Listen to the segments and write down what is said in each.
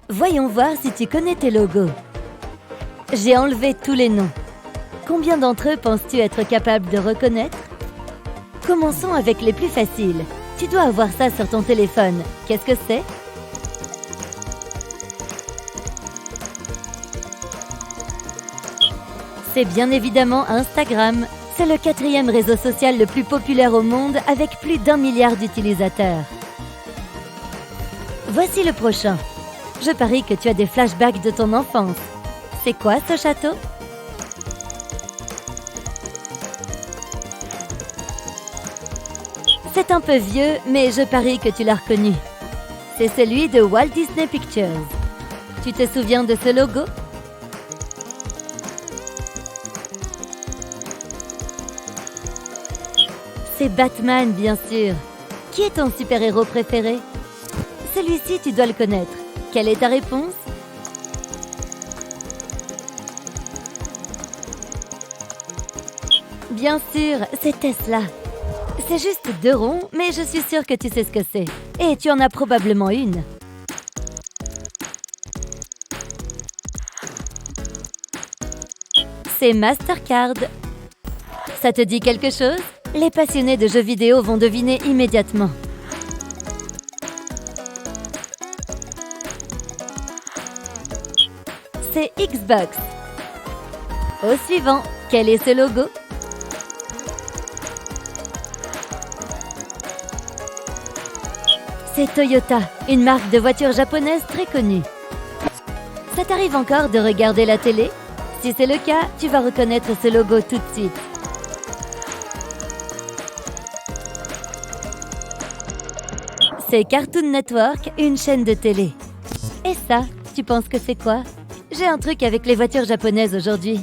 Voyons voir si tu connais tes logos. J'ai enlevé tous les noms. Combien d'entre eux penses-tu être capable de reconnaître? Commençons avec les plus faciles. Tu dois avoir ça sur ton téléphone. Qu'est-ce que c'est? C'est bien évidemment Instagram. C'est le 4e réseau social le plus populaire au monde avec plus d'1 milliard d'utilisateurs. Voici le prochain. Je parie que tu as des flashbacks de ton enfance. C'est quoi ce château? C'est un peu vieux, mais je parie que tu l'as reconnu. C'est celui de Walt Disney Pictures. Tu te souviens de ce logo? C'est Batman, bien sûr. Qui est ton super-héros préféré? Celui-ci, tu dois le connaître. Quelle est ta réponse? Bien sûr, c'est Tesla. C'est juste 2 ronds, mais je suis sûre que tu sais ce que c'est. Et tu en as probablement une. C'est Mastercard. Ça te dit quelque chose? Les passionnés de jeux vidéo vont deviner immédiatement. C'est Xbox. Au suivant, quel est ce logo? C'est Toyota, une marque de voitures japonaise très connue. Ça t'arrive encore de regarder la télé? Si c'est le cas, tu vas reconnaître ce logo tout de suite. C'est Cartoon Network, une chaîne de télé. Et ça, tu penses que c'est quoi? J'ai un truc avec les voitures japonaises aujourd'hui.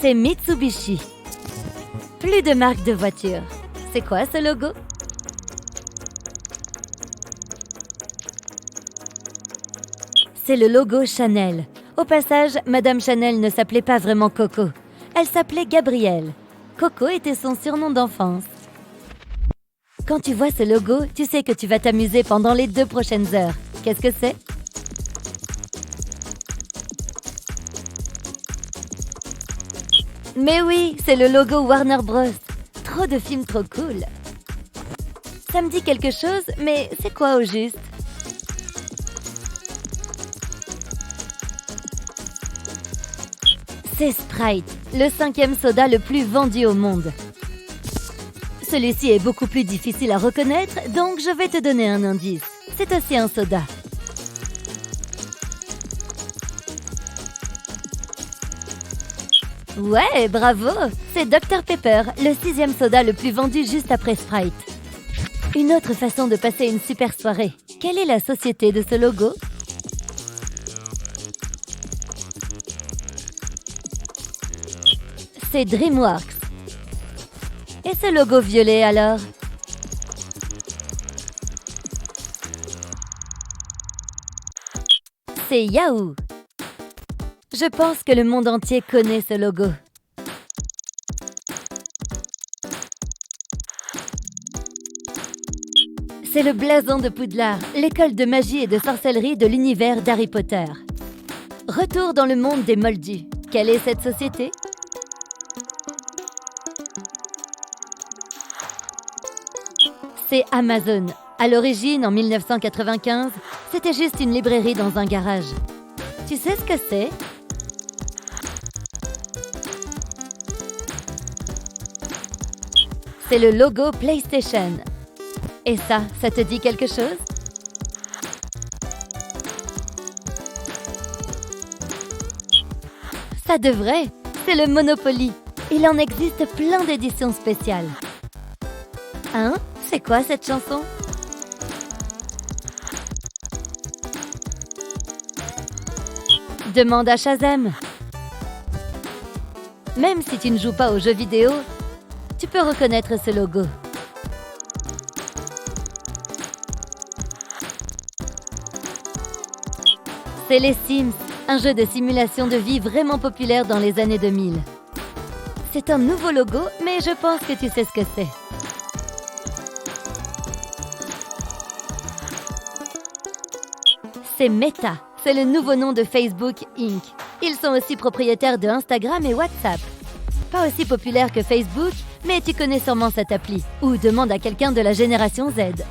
C'est Mitsubishi. Plus de marques de voitures. C'est quoi ce logo? C'est le logo Chanel. Au passage, Madame Chanel ne s'appelait pas vraiment Coco. Elle s'appelait Gabrielle. Coco était son surnom d'enfance. Quand tu vois ce logo, tu sais que tu vas t'amuser pendant les 2 prochaines heures. Qu'est-ce que c'est? Mais oui, c'est le logo Warner Bros. Trop de films trop cool. Ça me dit quelque chose, mais c'est quoi au juste? C'est Sprite, le 5e soda le plus vendu au monde. Celui-ci est beaucoup plus difficile à reconnaître, donc je vais te donner un indice. C'est aussi un soda. Ouais, bravo! C'est Dr Pepper, le 6e soda le plus vendu juste après Sprite. Une autre façon de passer une super soirée. Quelle est la société de ce logo? C'est DreamWorks. Et ce logo violet alors? C'est Yahoo! Je pense que le monde entier connaît ce logo. C'est le blason de Poudlard, l'école de magie et de sorcellerie de l'univers d'Harry Potter. Retour dans le monde des Moldus. Quelle est cette société? C'est Amazon. À l'origine, en 1995, c'était juste une librairie dans un garage. Tu sais ce que c'est? C'est le logo PlayStation. Et ça te dit quelque chose? Ça devrait. C'est le Monopoly. Il en existe plein d'éditions spéciales. Hein? C'est quoi cette chanson? Demande à Shazam. Même si tu ne joues pas aux jeux vidéo, tu peux reconnaître ce logo. C'est les Sims, un jeu de simulation de vie vraiment populaire dans les années 2000. C'est un nouveau logo, mais je pense que tu sais ce que c'est. C'est Meta, c'est le nouveau nom de Facebook Inc. Ils sont aussi propriétaires de Instagram et WhatsApp. Pas aussi populaire que Facebook, mais tu connais sûrement cette appli. Ou demande à quelqu'un de la génération Z.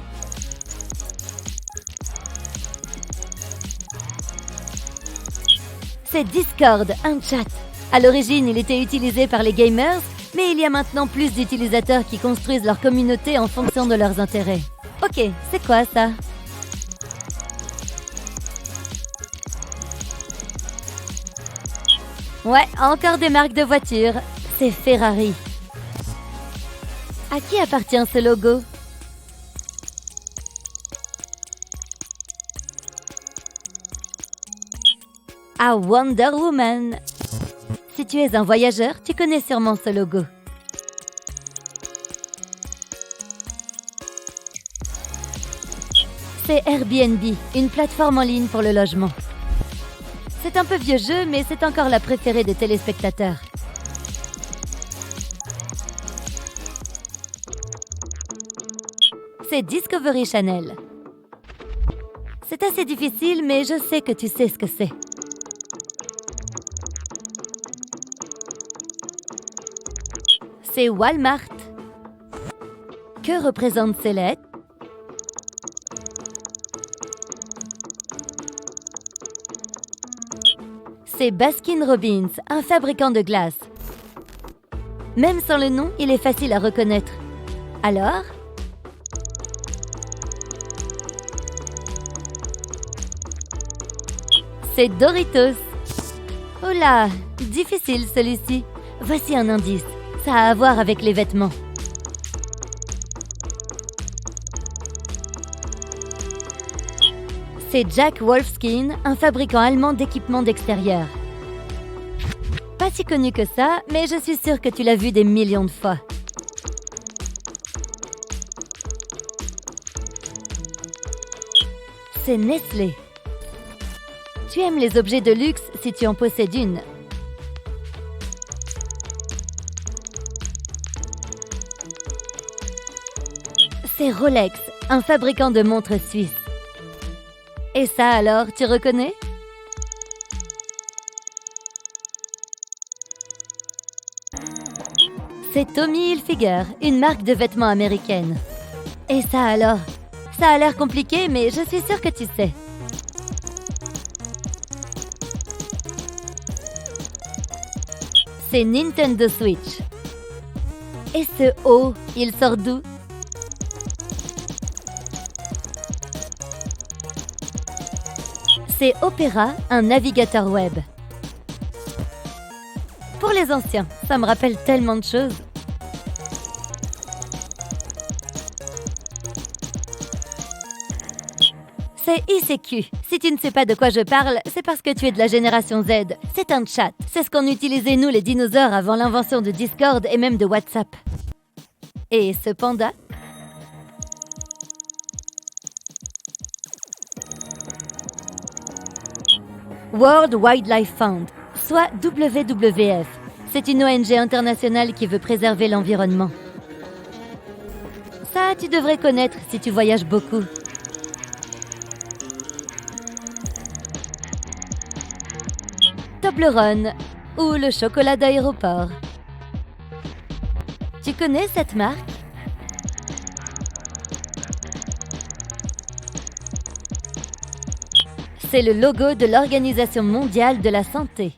C'est Discord, un chat. À l'origine, il était utilisé par les gamers, mais il y a maintenant plus d'utilisateurs qui construisent leur communauté en fonction de leurs intérêts. Ok, c'est quoi ça? Ouais, encore des marques de voitures. C'est Ferrari. À qui appartient ce logo? À Wonder Woman. Si tu es un voyageur, tu connais sûrement ce logo. C'est Airbnb, une plateforme en ligne pour le logement. C'est un peu vieux jeu, mais c'est encore la préférée des téléspectateurs. C'est Discovery Channel. C'est assez difficile, mais je sais que tu sais ce que c'est. C'est Walmart. Que représentent ces lettres? C'est Baskin-Robbins, un fabricant de glace. Même sans le nom, il est facile à reconnaître. Alors? C'est Doritos. Oh là, difficile celui-ci. Voici un indice. Ça a à voir avec les vêtements. C'est Jack Wolfskin, un fabricant allemand d'équipements d'extérieur. Pas si connu que ça, mais je suis sûre que tu l'as vu des millions de fois. C'est Nestlé. Tu aimes les objets de luxe si tu en possèdes une. C'est Rolex, un fabricant de montres suisse. Et ça alors, tu reconnais? C'est Tommy Hilfiger, une marque de vêtements américaine. Et ça alors? Ça a l'air compliqué, mais je suis sûre que tu sais. C'est Nintendo Switch. Et ce O, il sort d'où? C'est Opera, un navigateur web. Pour les anciens, ça me rappelle tellement de choses. C'est ICQ. Si tu ne sais pas de quoi je parle, c'est parce que tu es de la génération Z. C'est un chat. C'est ce qu'on utilisait nous les dinosaures avant l'invention de Discord et même de WhatsApp. Et ce panda? World Wildlife Fund, soit WWF. C'est une ONG internationale qui veut préserver l'environnement. Ça, tu devrais connaître si tu voyages beaucoup. Toblerone ou le chocolat d'aéroport. Tu connais cette marque? C'est le logo de l'Organisation mondiale de la santé.